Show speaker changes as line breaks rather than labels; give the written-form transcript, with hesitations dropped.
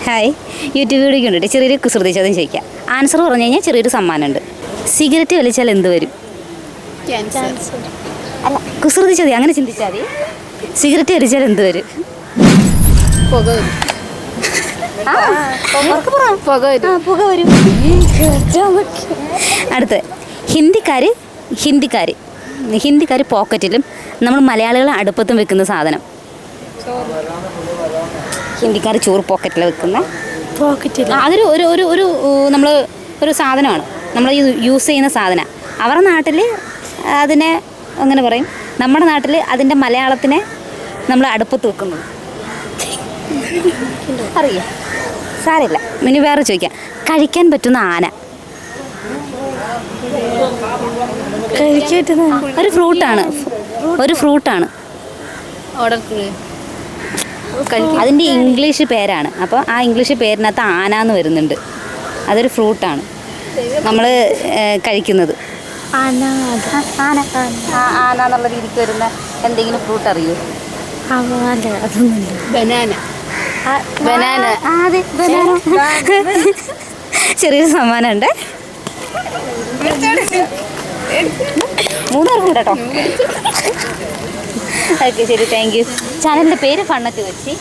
Hi, YouTube video കണ്ടിട്ട് ചെറിയൊരു കുസൃതി ചോദ്യം ചോദിക്കാം. ആൻസർ പറഞ്ഞു കഴിഞ്ഞാൽ ചെറിയൊരു സമ്മാനമുണ്ട്. സിഗരറ്റ് വലിച്ചാൽ എന്ത് വരും? അല്ല, കുസൃതി ചോദ്യം, അങ്ങനെ ചിന്തിച്ചാൽ മതി. സിഗരറ്റ് വലിച്ചാൽ എന്ത് വരും? പുക വരും. അടുത്ത്, ഹിന്ദിക്കാർ പോക്കറ്റിലും നമ്മൾ മലയാളികൾ അടുപ്പത്തും വെക്കുന്ന സാധനം. ഹിന്ദിക്കാർ ചോറ് പോക്കറ്റിൽ വെക്കുന്ന അതൊരു ഒരു ഒരു ഒരു നമ്മൾ ഒരു സാധനമാണ്, നമ്മൾ യൂസ് ചെയ്യുന്ന സാധനം. അവരുടെ നാട്ടിൽ അതിനെ അങ്ങനെ പറയും, നമ്മുടെ നാട്ടിൽ അതിൻ്റെ മലയാളത്തിനെ നമ്മൾ അടുപ്പത്ത് വെക്കുന്നത്. അറിയാം, സാരമില്ല. ഇനി വേറെ ചോദിക്കാം. കഴിക്കാൻ പറ്റുന്ന ആന. ഒരു ഫ്രൂട്ടാണ്. അതിൻ്റെ ഇംഗ്ലീഷ് പേരാണ്. അപ്പോൾ ആ ഇംഗ്ലീഷ് പേരിനകത്ത് ആന എന്ന് വരുന്നുണ്ട്. അതൊരു ഫ്രൂട്ടാണ് നമ്മൾ കഴിക്കുന്നത്. ആന എന്നുള്ള രീതിക്ക് വരുന്ന എന്തെങ്കിലും ഫ്രൂട്ട് അറിയോ? ബനാന. അതെ, ബനാന. ചെറിയൊരു സമ്മാനമുണ്ട്. 3 പേർക്കും കേട്ടോ. ഓക്കെ, ശരി, താങ്ക് യു. ചാനലിൻ്റെ പേര് ഫണ്ണറ്റ് കൊച്ചി.